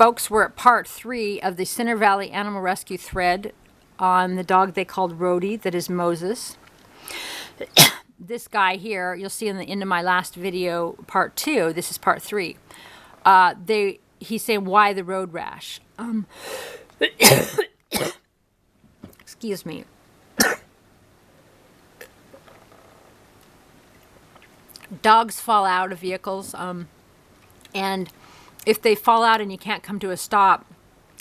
Folks, we're at part 3 of the Center Valley Animal Rescue thread on the dog they called Rhodey, that is Moses. This guy here, you'll see in the end of my last video, part 2, this is part 3. He's saying, why the road rash? Excuse me. Dogs fall out of vehicles, and if they fall out and you can't come to a stop,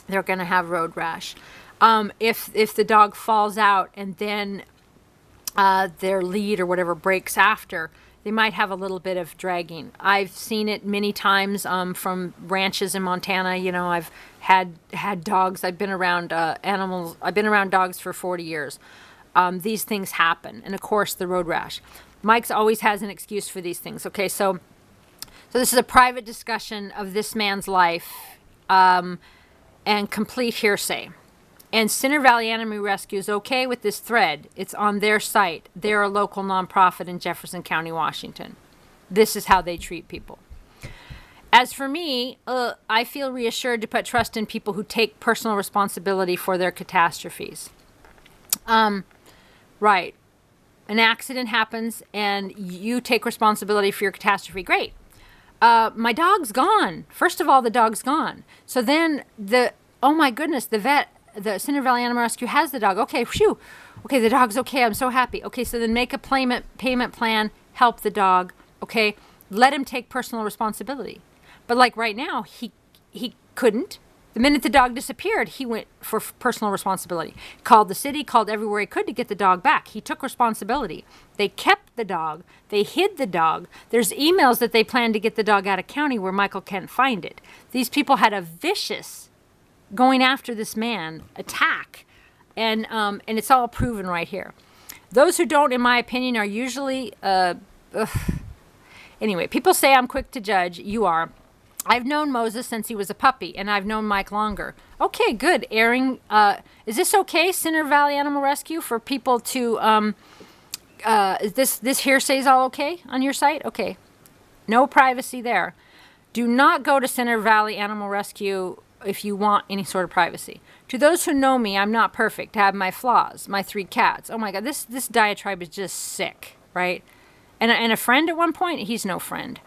they're going to have road rash. If the dog falls out and then their lead or whatever breaks after, they might have a little bit of dragging. I've seen it many times from ranches in Montana. You know, I've had dogs. I've been around animals. I've been around dogs for 40 years. These things happen, and of course the road rash. Mike's always has an excuse for these things. Okay, so this is a private discussion of this man's life, and complete hearsay. And Center Valley Animal Rescue is okay with this thread. It's on their site. They're a local nonprofit in Jefferson County, Washington. This is how they treat people. As for me, I feel reassured to put trust in people who take personal responsibility for their catastrophes. Right. An accident happens and you take responsibility for your catastrophe. Great. My dog's gone. First of all, the dog's gone. So then oh my goodness, the Center Valley Animal Rescue has the dog. Okay, phew. Okay, the dog's okay. I'm so happy. Okay, so then make a payment plan, help the dog. Okay, let him take personal responsibility. But like right now, he couldn't. The minute the dog disappeared, he went for personal responsibility. Called the city, called everywhere he could to get the dog back. He took responsibility. They kept the dog. They hid the dog. There's emails that they planned to get the dog out of county where Michael can't find it. These people had a vicious going after this man attack, and it's all proven right here. Those who don't, in my opinion, are usually anyway. People say I'm quick to judge. You are. I've known Moses since he was a puppy, and I've known Mike longer. Okay, good. Airing. Is this okay, Center Valley Animal Rescue, for people to? Is this hearsay is all okay on your site? Okay, no privacy there. Do not go to Center Valley Animal Rescue if you want any sort of privacy. To those who know me, I'm not perfect. I have my flaws, my 3 cats. Oh my God, this diatribe is just sick, right? And a friend at one point, he's no friend.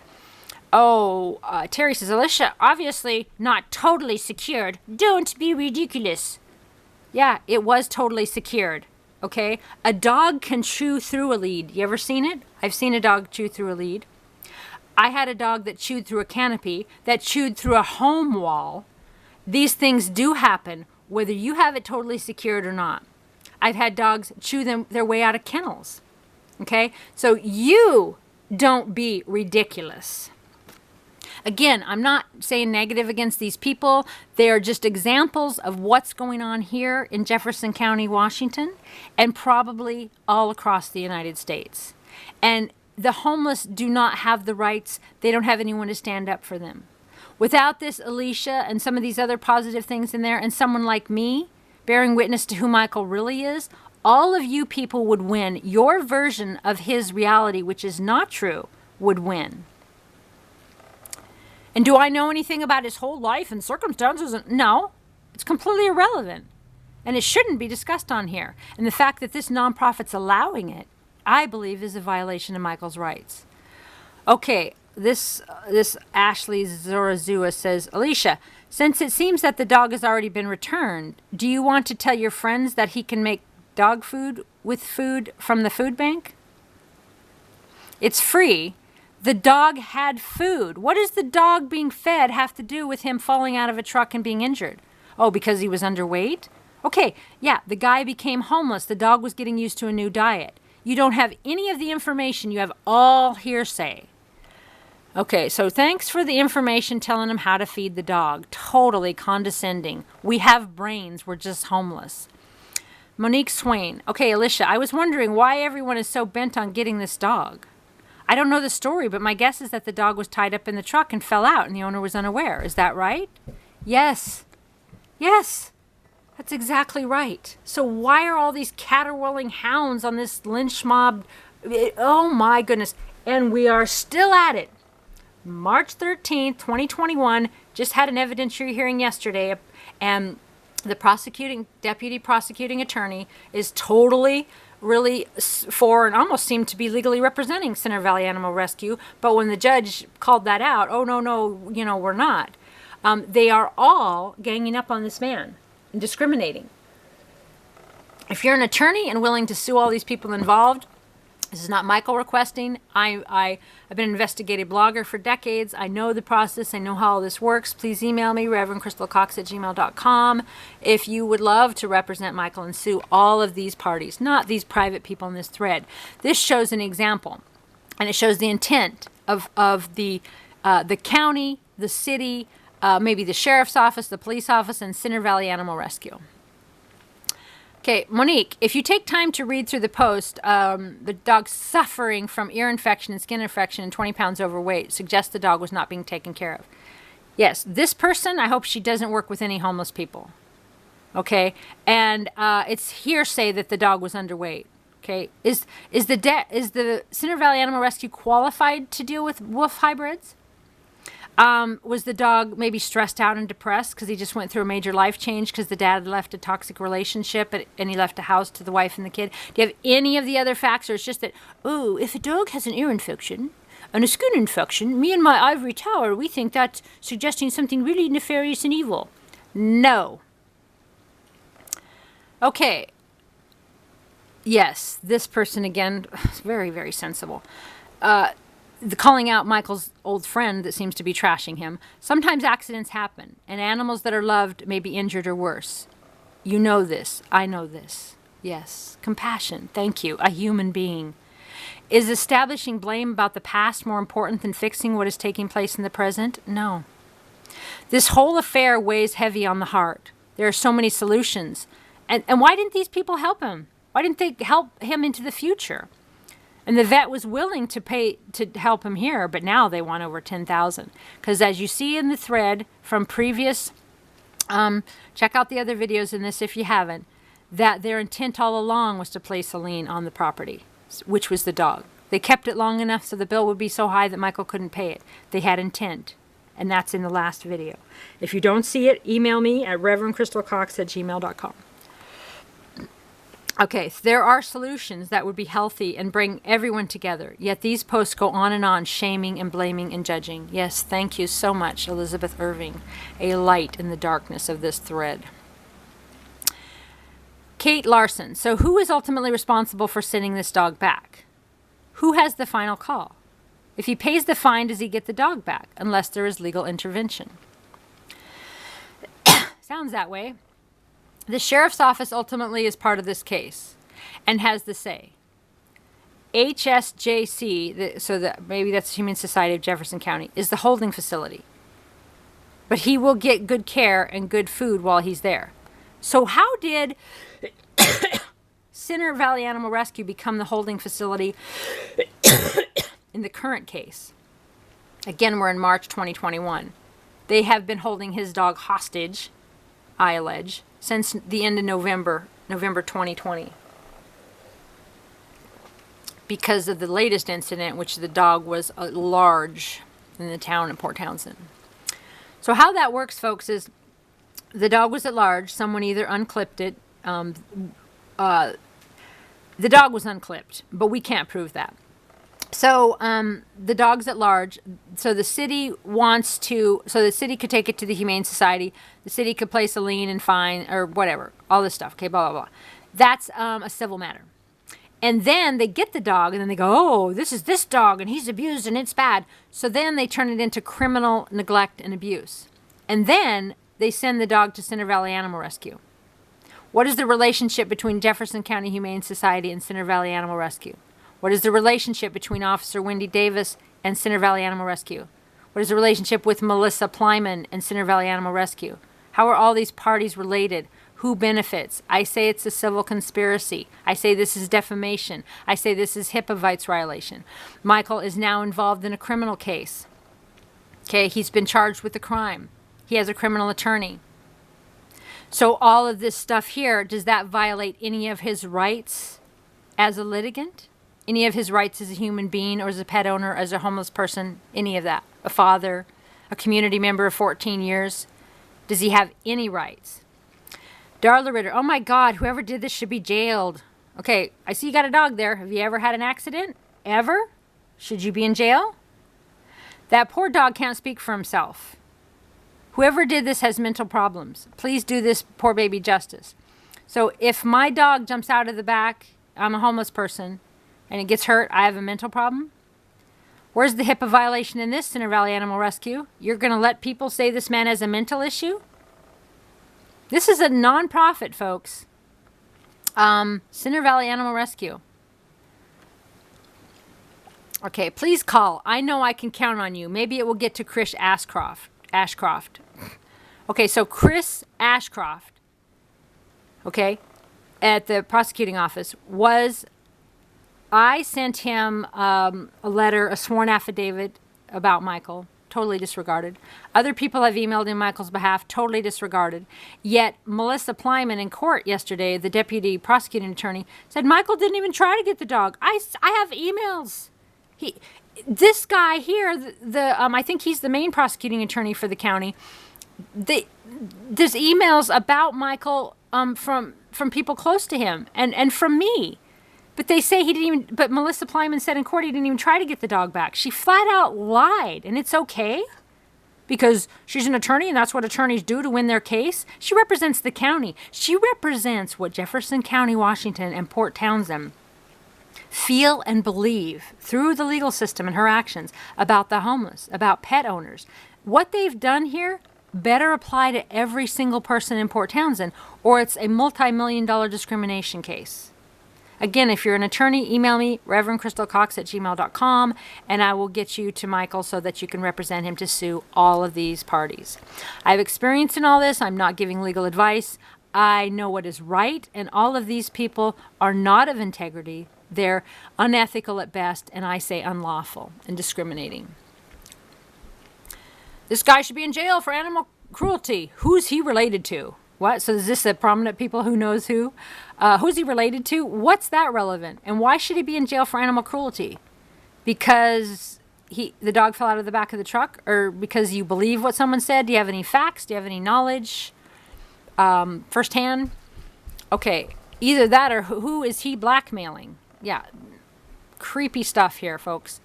Oh, Terry says, Alicia, obviously not totally secured. Don't be ridiculous. Yeah, it was totally secured, okay? A dog can chew through a lead. You ever seen it? I've seen a dog chew through a lead. I had a dog that chewed through a canopy, that chewed through a home wall. These things do happen, whether you have it totally secured or not. I've had dogs chew their way out of kennels. Okay? So you don't be ridiculous. Again, I'm not saying negative against these people. They are just examples of what's going on here in Jefferson County, Washington, and probably all across the United States. And the homeless do not have the rights. They don't have anyone to stand up for them. Without this, Alicia, and some of these other positive things in there, and someone like me, bearing witness to who Michael really is, all of you people would win. Your version of his reality, which is not true, would win. And do I know anything about his whole life and circumstances? No, it's completely irrelevant. And it shouldn't be discussed on here. And the fact that this nonprofit's allowing it, I believe, is a violation of Michael's rights. Okay. This Ashley Zorazua says, Alicia, since it seems that the dog has already been returned, do you want to tell your friends that he can make dog food with food from the food bank? It's free. The dog had food. What does the dog being fed have to do with him falling out of a truck and being injured? Oh, because he was underweight? Okay, yeah, the guy became homeless. The dog was getting used to a new diet. You don't have any of the information. You have all hearsay. Okay, so thanks for the information telling him how to feed the dog. Totally condescending. We have brains. We're just homeless. Monique Swain. Okay, Alicia, I was wondering why everyone is so bent on getting this dog. I don't know the story, but my guess is that the dog was tied up in the truck and fell out and the owner was unaware. Is that right? Yes. Yes. That's exactly right. So why are all these caterwauling hounds on this lynch mob? Oh my goodness. And we are still at it. March 13th, 2021, just had an evidentiary hearing yesterday, and the deputy prosecuting attorney is totally really for and almost seemed to be legally representing Center Valley Animal Rescue. But when the judge called that out, oh, no, we're not. They are all ganging up on this man and discriminating. If you're an attorney and willing to sue all these people involved, this is not Michael requesting. I've been an investigative blogger for decades. I know the process. I know how all this works. Please email me, ReverendCrystalCox@gmail.com, if you would love to represent Michael and sue all of these parties, not these private people in this thread. This shows an example, and it shows the intent of the county, the city, maybe the sheriff's office, the police office, and Center Valley Animal Rescue. Okay, Monique, if you take time to read through the post, the dog suffering from ear infection and skin infection and 20 pounds overweight suggests the dog was not being taken care of. Yes, this person, I hope she doesn't work with any homeless people. Okay, and it's hearsay that the dog was underweight. Okay, is the Center Valley Animal Rescue qualified to deal with wolf hybrids? Was the dog maybe stressed out and depressed because he just went through a major life change because the dad left a toxic relationship and he left a house to the wife and the kid? Do you have any of the other facts, or it's just that, oh, if a dog has an ear infection and a skin infection, me and my ivory tower, we think that's suggesting something really nefarious and evil? No. Okay. Yes, this person again, very, very sensible. Calling out Michael's old friend that seems to be trashing him. Sometimes accidents happen, and animals that are loved may be injured or worse. You know this. I know this. Yes. Compassion. Thank you. A human being. Is establishing blame about the past more important than fixing what is taking place in the present? No. This whole affair weighs heavy on the heart. There are so many solutions. And why didn't these people help him? Why didn't they help him into the future? And the vet was willing to pay to help him here, but now they want over $10,000. Because as you see in the thread from previous, check out the other videos in this if you haven't, that their intent all along was to place a lien on the property, which was the dog. They kept it long enough so the bill would be so high that Michael couldn't pay it. They had intent, and that's in the last video. If you don't see it, email me at ReverendCrystalCox@gmail.com. Okay, there are solutions that would be healthy and bring everyone together, yet these posts go on, shaming and blaming and judging. Yes, thank you so much, Elizabeth Irving, a light in the darkness of this thread. Kate Larson, so who is ultimately responsible for sending this dog back? Who has the final call? If he pays the fine, does he get the dog back, unless there is legal intervention? Sounds that way. The sheriff's office ultimately is part of this case and has the say. HSJC, maybe that's Humane Society of Jefferson County, is the holding facility. But he will get good care and good food while he's there. So how did Center Valley Animal Rescue become the holding facility in the current case? Again, we're in March 2021. They have been holding his dog hostage, I allege, since the end of November 2020. Because of the latest incident, which the dog was large in the town of Port Townsend. So how that works, folks, is the dog was at large. Someone either unclipped it. The dog was unclipped, but we can't prove that. So the dog's at large. So the city wants to, so the city could take it to the Humane Society. The city could place a lien and fine or whatever, all this stuff. Okay, blah, blah, blah. That's a civil matter. And then they get the dog and then they go, oh, this is this dog and he's abused and it's bad. So then they turn it into criminal neglect and abuse. And then they send the dog to Center Valley Animal Rescue. What is the relationship between Jefferson County Humane Society and Center Valley Animal Rescue? What is the relationship between Officer Wendy Davis and Center Valley Animal Rescue? What is the relationship with Melissa Pleimann and Center Valley Animal Rescue? How are all these parties related? Who benefits? I say it's a civil conspiracy. I say this is defamation. I say this is HIPAA rights violation. Michael is now involved in a criminal case. Okay, he's been charged with a crime. He has a criminal attorney. So all of this stuff here, does that violate any of his rights as a litigant? Any of his rights as a human being or as a pet owner, as a homeless person? Any of that? a father, a community member of 14 years? Does he have any rights? Darla Ritter, oh my God, whoever did this should be jailed. Okay, I see you got a dog there. Have you ever had an accident? Ever? Should you be in jail? That poor dog can't speak for himself. Whoever did this has mental problems. Please do this poor baby justice. So if my dog jumps out of the back, I'm a homeless person, and it gets hurt, I have a mental problem? Where's the HIPAA violation in this, Center Valley Animal Rescue? You're going to let people say this man has a mental issue? This is a nonprofit, folks. Center Valley Animal Rescue. Okay, please call. I know I can count on you. Maybe it will get to Chris Ashcroft. Okay, so Chris Ashcroft, okay, at the prosecuting office I sent him a letter, a sworn affidavit about Michael, totally disregarded. Other people have emailed in Michael's behalf, totally disregarded. Yet Melissa Pleimann in court yesterday, the deputy prosecuting attorney, said Michael didn't even try to get the dog. I have emails. This guy here, I think he's the main prosecuting attorney for the county. There's emails about Michael from people close to him and from me. But they say he didn't even, but Melissa Pleimann said in court he didn't even try to get the dog back. She flat out lied, and it's okay because she's an attorney and that's what attorneys do to win their case. She represents the county. She represents what Jefferson County, Washington, and Port Townsend feel and believe through the legal system and her actions about the homeless, about pet owners. What they've done here better apply to every single person in Port Townsend, or it's a multi-million-dollar discrimination case. Again, if you're an attorney, email me, ReverendCrystalCox@gmail.com, and I will get you to Michael so that you can represent him to sue all of these parties. I have experience in all this. I'm not giving legal advice. I know what is right, and all of these people are not of integrity. They're unethical at best, and I say unlawful and discriminating. This guy should be in jail for animal cruelty. Who's he related to? What? So is this a prominent people who knows who? Who's he related to? What's that relevant? And why should he be in jail for animal cruelty? Because the dog fell out of the back of the truck? Or because you believe what someone said? Do you have any facts? Do you have any knowledge? Firsthand? Okay, either that or who is he blackmailing? Yeah, creepy stuff here, folks.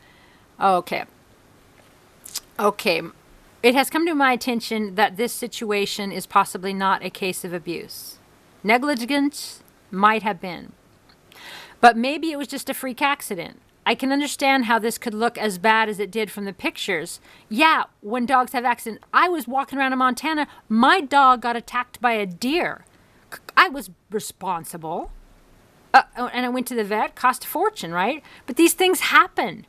Okay. It has come to my attention that this situation is possibly not a case of abuse. Negligence might have been. But maybe it was just a freak accident. I can understand how this could look as bad as it did from the pictures. Yeah, when dogs have accidents. I was walking around in Montana. My dog got attacked by a deer. I was responsible. And I went to the vet. Cost a fortune, right? But these things happen.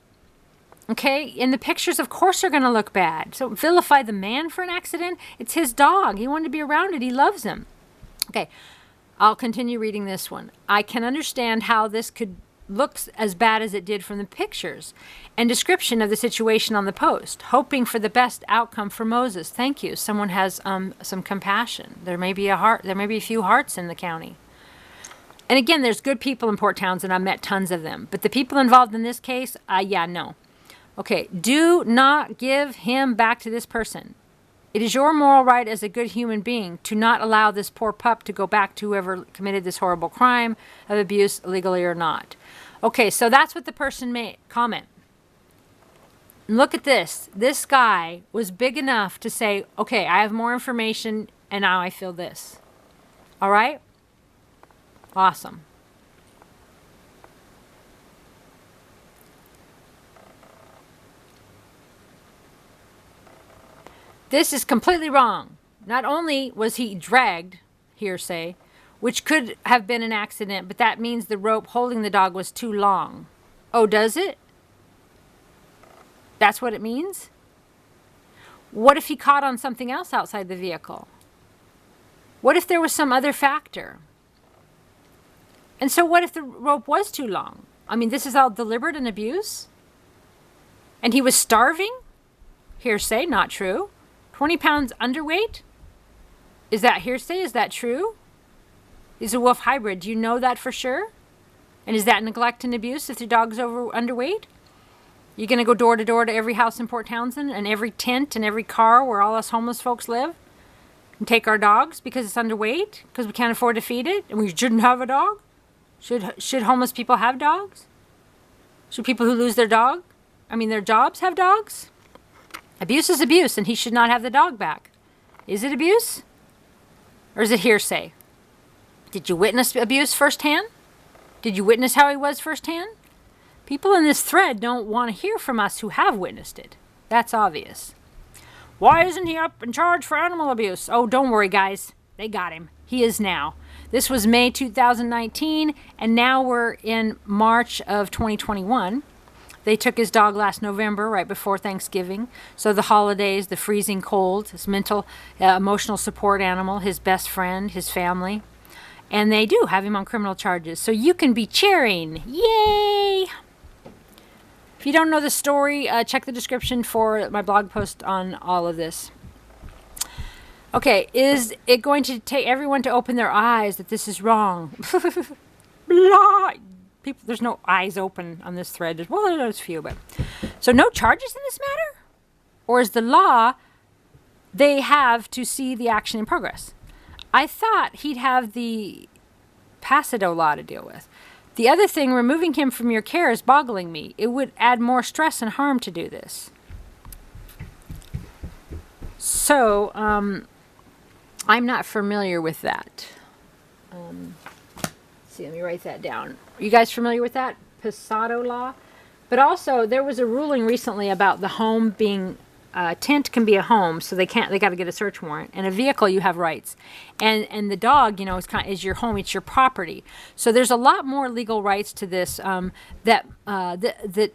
Okay, and the pictures, of course, are going to look bad. So vilify the man for an accident? It's his dog. He wanted to be around it. He loves him. Okay, I'll continue reading this one. I can understand how this could look as bad as it did from the pictures and description of the situation on the post, hoping for the best outcome for Moses. Thank you. Someone has some compassion. There may be a few hearts in the county. And again, there's good people in Port Townsend. I've met tons of them. But the people involved in this case, no. Okay, do not give him back to this person. It is your moral right as a good human being to not allow this poor pup to go back to whoever committed this horrible crime of abuse, illegally or not. Okay, so that's what the person made comment. Look at this. This guy was big enough to say, okay, I have more information and now I feel this. All right? Awesome. This is completely wrong. Not only was he dragged, hearsay, which could have been an accident, but that means the rope holding the dog was too long. Oh, does it? That's what it means? What if he caught on something else outside the vehicle? What if there was some other factor? And so what if the rope was too long? I mean, this is all deliberate and abuse? And he was starving? Hearsay, not true. 20 pounds underweight? Is that hearsay? Is that true? He's a wolf hybrid. Do you know that for sure? And is that neglect and abuse if the dog's underweight? You going to go door to door to every house in Port Townsend and every tent and every car where all us homeless folks live and take our dogs because it's underweight, because we can't afford to feed it, and we shouldn't have a dog? Should homeless people have dogs? Should people who lose their jobs have dogs? Abuse is abuse, and he should not have the dog back. Is it abuse? Or is it hearsay? Did you witness abuse firsthand? Did you witness how he was firsthand? People in this thread don't want to hear from us who have witnessed it. That's obvious. Why isn't he up in charge for animal abuse? Oh, don't worry, guys. They got him. He is now. This was May 2019, and now we're in March of 2021. They took his dog last November, right before Thanksgiving. So the holidays, the freezing cold, his mental, emotional support animal, his best friend, his family. And they do have him on criminal charges. So you can be cheering. Yay! If you don't know the story, check the description for my blog post on all of this. Okay, is it going to take everyone to open their eyes that this is wrong? Blah! People, there's no eyes open on this thread. Well, there's a few, but... So no charges in this matter? Or is the law, they have to see the action in progress? I thought he'd have the Passido law to deal with. The other thing, removing him from your care is boggling me. It would add more stress and harm to do this. So, I'm not familiar with that. See, let me write that down. Are you guys familiar with that? Passido law? But also, there was a ruling recently about the home being... tent can be a home, so they got to get a search warrant. And a vehicle, you have rights. And the dog, is your home, it's your property. So there's a lot more legal rights to this that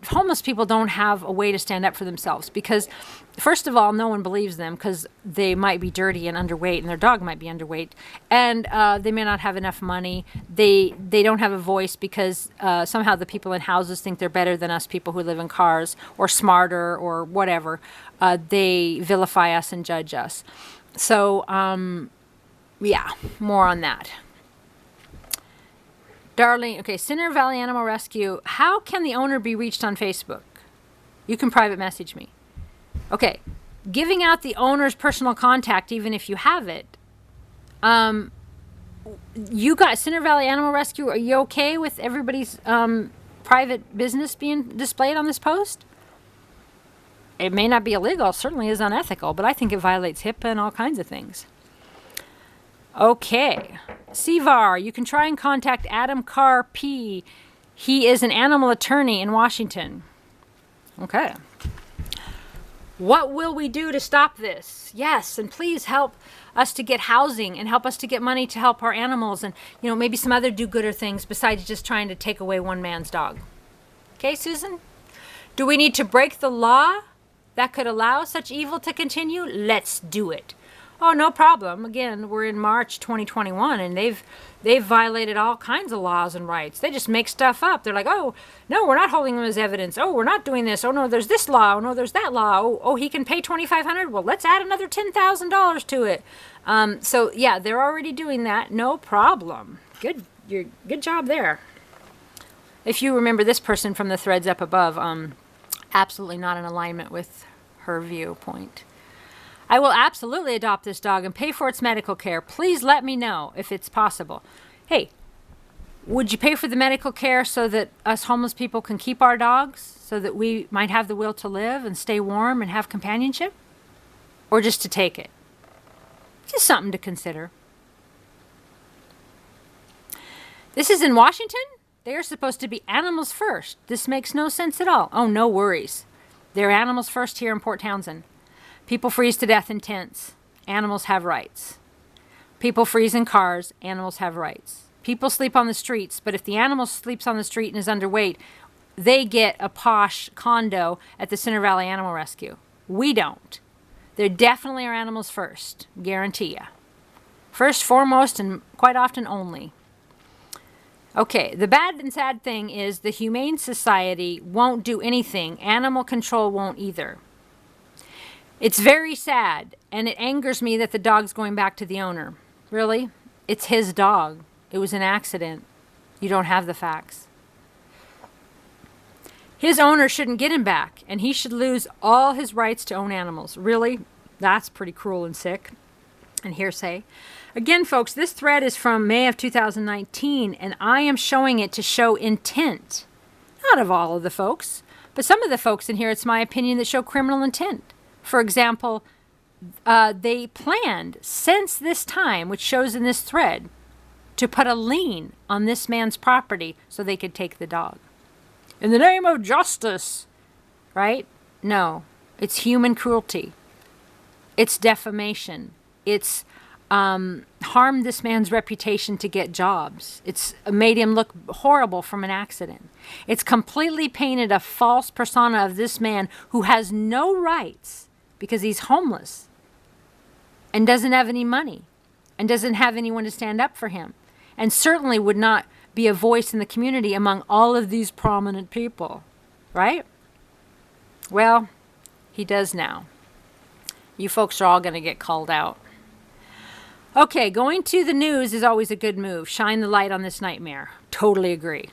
homeless people don't have a way to stand up for themselves. Because, first of all, no one believes them because they might be dirty and underweight, and their dog might be underweight. And they may not have enough money. They don't have a voice because somehow the people in houses think they're better than us people who live in cars, or smarter, or whatever. They vilify us and judge us. So, yeah, more on that. Darling, okay, Center Valley Animal Rescue. How can the owner be reached on Facebook? You can private message me. Okay, giving out the owner's personal contact, even if you have it. You got Center Valley Animal Rescue. Are you okay with everybody's private business being displayed on this post? It may not be illegal, certainly is unethical, but I think it violates HIPAA and all kinds of things. Okay. CVAR, you can try and contact Adam Carr P. He is an animal attorney in Washington. Okay. What will we do to stop this? Yes, and please help us to get housing and help us to get money to help our animals and, maybe some other do-gooder things besides just trying to take away one man's dog. Okay, Susan? Do we need to break the law that could allow such evil to continue? Let's do it. Oh, no problem. Again, we're in March 2021, and they've violated all kinds of laws and rights. They just make stuff up. They're like, oh, no, we're not holding them as evidence. Oh, we're not doing this. Oh, no, there's this law. Oh, no, there's that law. Oh, he can pay $2,500. Well, let's add another $10,000 to it. So, yeah, they're already doing that. No problem. Good job there. If you remember this person from the threads up above, absolutely not in alignment with her viewpoint. I will absolutely adopt this dog and pay for its medical care. Please let me know if it's possible. Hey, would you pay for the medical care so that us homeless people can keep our dogs, so that we might have the will to live and stay warm and have companionship? Or just to take it? Just something to consider. This is in Washington? They are supposed to be animals first. This makes no sense at all. Oh, no worries. They're animals first here in Port Townsend. People freeze to death in tents. Animals have rights. People freeze in cars. Animals have rights. People sleep on the streets, but if the animal sleeps on the street and is underweight, they get a posh condo at the Center Valley Animal Rescue. We don't. They definitely are animals first. Guarantee ya. First, foremost, and quite often only. Okay, the bad and sad thing is the Humane Society won't do anything. Animal control won't either. It's very sad, and it angers me that the dog's going back to the owner. Really? It's his dog. It was an accident. You don't have the facts. His owner shouldn't get him back, and he should lose all his rights to own animals. Really? That's pretty cruel and sick. And hearsay. Again, folks, this thread is from May of 2019, and I am showing it to show intent. Not of all of the folks, but some of the folks in here, it's my opinion, that show criminal intent. For example, they planned since this time, which shows in this thread, to put a lien on this man's property so they could take the dog. In the name of justice, right? No, it's human cruelty. It's defamation. It's harmed this man's reputation to get jobs. It's made him look horrible from an accident. It's completely painted a false persona of this man who has no rights because he's homeless and doesn't have any money and doesn't have anyone to stand up for him, and certainly would not be a voice in the community among all of these prominent people, right? Well, he does now. You folks are all going to get called out. Okay, going to the news is always a good move. Shine the light on this nightmare. Totally agree.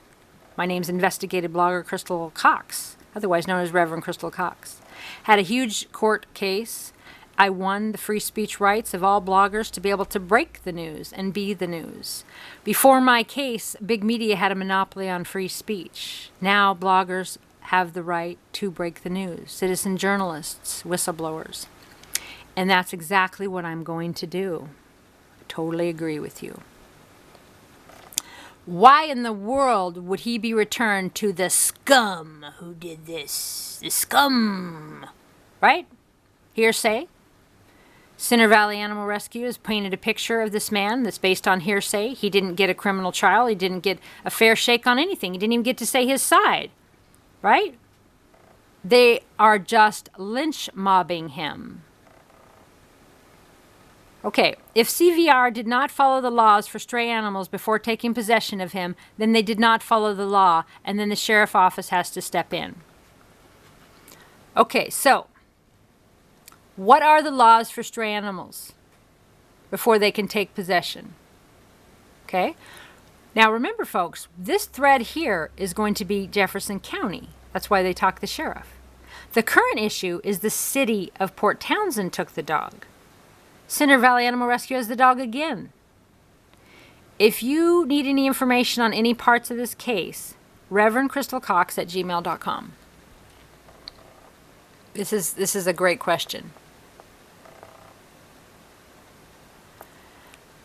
My name's investigative blogger Crystal Cox, otherwise known as Reverend Crystal Cox. Had a huge court case. I won the free speech rights of all bloggers to be able to break the news and be the news. Before my case, big media had a monopoly on free speech. Now bloggers have the right to break the news. Citizen journalists, whistleblowers. And that's exactly what I'm going to do. I totally agree with you. Why in the world would he be returned to the scum who did this? The scum. Right? Hearsay. Center Valley Animal Rescue has painted a picture of this man that's based on hearsay. He didn't get a criminal trial. He didn't get a fair shake on anything. He didn't even get to say his side. Right? They are just lynch mobbing him. Okay, if CVR did not follow the laws for stray animals before taking possession of him, then they did not follow the law, and then the sheriff's office has to step in. Okay, so what are the laws for stray animals before they can take possession? Okay, now remember, folks, this thread here is going to be Jefferson County. That's why they talk the sheriff. The current issue is the City of Port Townsend took the dog. Center Valley Animal Rescue has the dog again. If you need any information on any parts of this case, ReverendCrystalCox at gmail.com. This is a great question.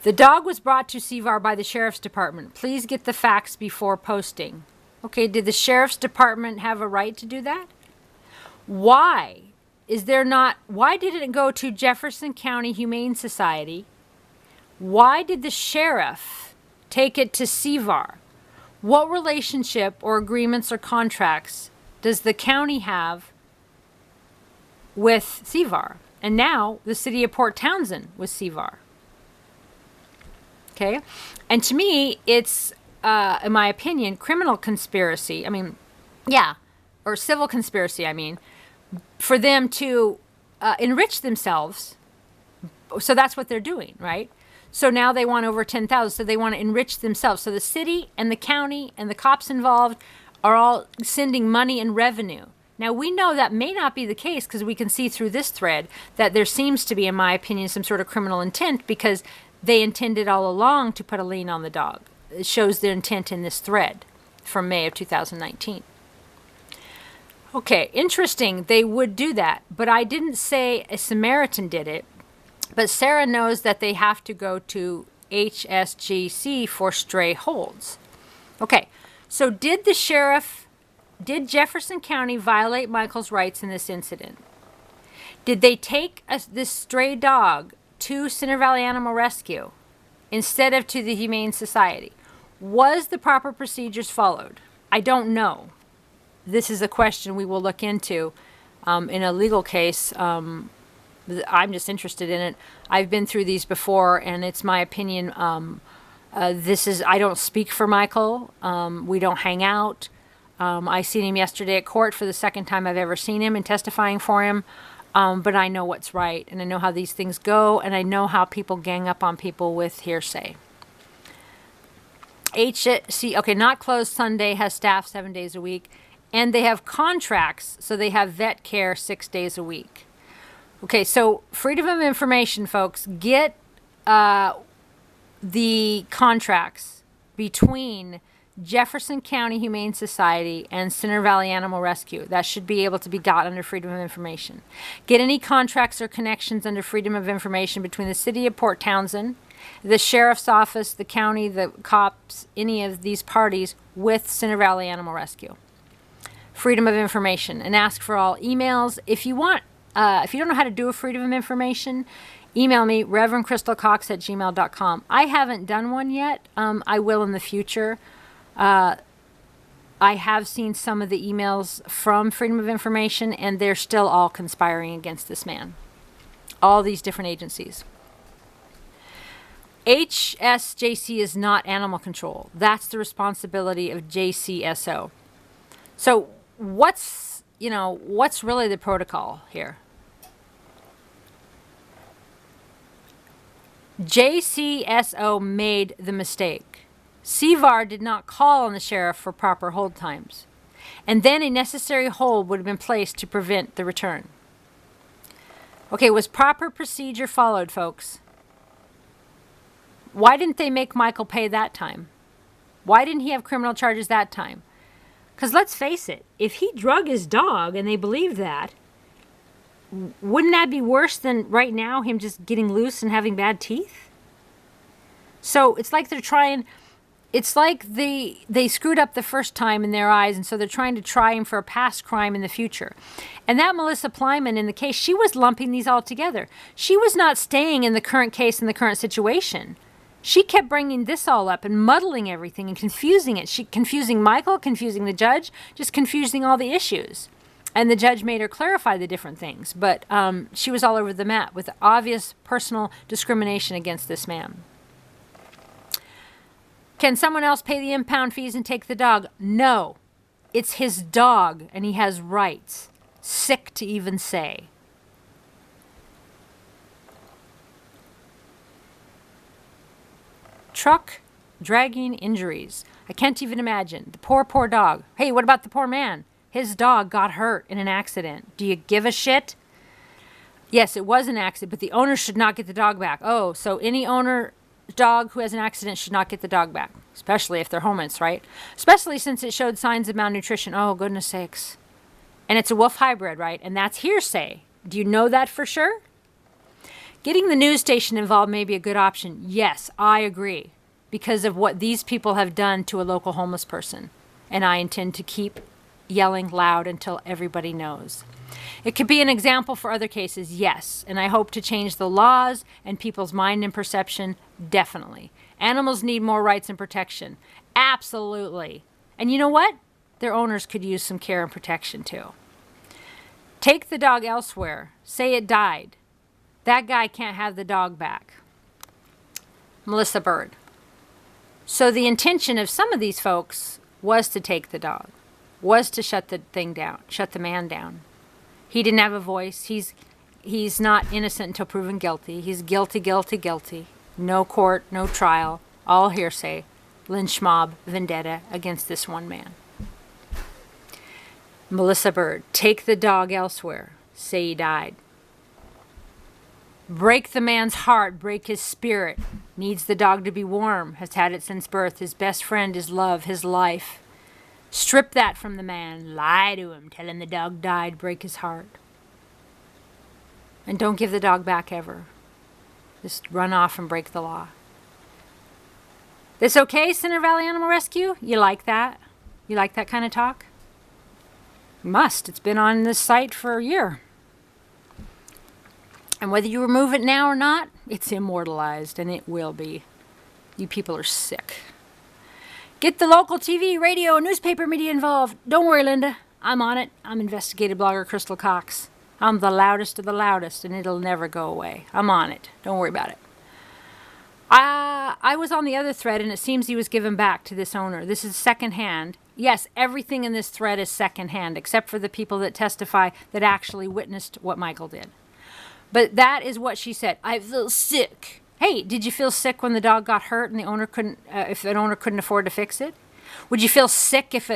The dog was brought to CVR by the Sheriff's Department. Please get the facts before posting. Okay, did the Sheriff's Department have a right to do that? Why did it go to Jefferson County Humane Society? Why did the sheriff take it to CVR? What relationship or agreements or contracts does the county have with CVR? And now the City of Port Townsend with CVR. Okay? And to me, it's, in my opinion, criminal conspiracy. Or civil conspiracy, for them to enrich themselves. So that's what they're doing, right? So now they want over 10,000. So they want to enrich themselves. So the city and the county and the cops involved are all sending money and revenue. Now we know that may not be the case because we can see through this thread that there seems to be, in my opinion, some sort of criminal intent because they intended all along to put a lien on the dog. It shows their intent in this thread from May of 2019. Okay, interesting, they would do that, but I didn't say a Samaritan did it, but Sarah knows that they have to go to HSGC for stray holds. Okay, so did Jefferson County violate Michael's rights in this incident? Did they take this stray dog to Center Valley Animal Rescue instead of to the Humane Society? Was the proper procedures followed? I don't know. This is a question we will look into in a legal case. I'm just interested in it. I've been through these before, and it's my opinion. I don't speak for Michael. We don't hang out. I seen him yesterday at court for the second time I've ever seen him and testifying for him. But I know what's right, and I know how these things go, and I know how people gang up on people with hearsay. Okay, not closed Sunday, has staff 7 days a week. And they have contracts, so they have vet care 6 days a week. Okay, so freedom of information, folks. Get the contracts between Jefferson County Humane Society and Center Valley Animal Rescue. That should be able to be got under Freedom of Information. Get any contracts or connections under Freedom of Information between the City of Port Townsend, the Sheriff's Office, the county, the cops, any of these parties with Center Valley Animal Rescue. Freedom of Information, and ask for all emails. If you want, if you don't know how to do a Freedom of Information, email me, ReverendCrystalCox@gmail.com. I haven't done one yet. I will in the future. I have seen some of the emails from Freedom of Information, and they're still all conspiring against this man. All these different agencies. HSJC is not animal control. That's the responsibility of JCSO. So what's really the protocol here? JCSO made the mistake. CVAR did not call on the sheriff for proper hold times, and then a necessary hold would have been placed to prevent the return. Okay, was proper procedure followed, folks? Why didn't they make Michael pay that time? Why didn't he have criminal charges that time? Because let's face it, if he drug his dog and they believe that, wouldn't that be worse than right now him just getting loose and having bad teeth? So it's like they're trying... It's like they screwed up the first time in their eyes, and so they're trying to try him for a past crime in the future. And that Melissa Pleimann in the case, she was lumping these all together. She was not staying in the current case and the current situation. She kept bringing this all up and muddling everything and confusing it. Confusing Michael, confusing the judge, just confusing all the issues. And the judge made her clarify the different things. But she was all over the map with obvious personal discrimination against this man. Can someone else pay the impound fees and take the dog? No. It's his dog, and he has rights. Sick to even say. Truck dragging injuries. I can't even imagine. The poor, poor dog. Hey, what about the poor man? His dog got hurt in an accident. Do you give a shit? Yes, it was an accident, but the owner should not get the dog back. Oh, so any owner... dog who has an accident should not get the dog back, especially if they're homeless, right? Especially since it showed signs of malnutrition. Oh, goodness sakes. And it's a wolf hybrid, right? And that's hearsay. Do you know that for sure? Getting the news station involved may be a good option. Yes, I agree, because of what these people have done to a local homeless person. And I intend to keep yelling loud until everybody knows. It could be an example for other cases, yes, and I hope to change the laws and people's mind and perception, definitely. Animals need more rights and protection, absolutely. And you know what? Their owners could use some care and protection too. Take the dog elsewhere. Say it died. That guy can't have the dog back. Melissa Bird. So the intention of some of these folks was to take the dog, was to shut the thing down, shut the man down. He didn't have a voice. He's not innocent until proven guilty. He's guilty, guilty, guilty. No court, no trial, all hearsay, lynch mob, vendetta against this one man. Melissa Bird, take the dog elsewhere. Say he died. Break the man's heart, break his spirit. Needs the dog to be warm, has had it since birth. His best friend, his love, his life. Strip that from the man. Lie to him. Tell him the dog died. Break his heart. And don't give the dog back ever. Just run off and break the law. This okay, Center Valley Animal Rescue? You like that? You like that kind of talk? You must. It's been on this site for a year. And whether you remove it now or not, it's immortalized, and it will be. You people are sick. Get the local TV, radio, and newspaper media involved. Don't worry, Linda. I'm on it. I'm investigative blogger Crystal Cox. I'm the loudest of the loudest, and it'll never go away. I'm on it. Don't worry about it. I was on the other thread, and it seems he was given back to this owner. This is secondhand. Yes, everything in this thread is secondhand, except for the people that testify that actually witnessed what Michael did. But that is what she said. I feel sick. Hey, did you feel sick when the dog got hurt and the owner couldn't, if an owner couldn't afford to fix it? Would you feel sick if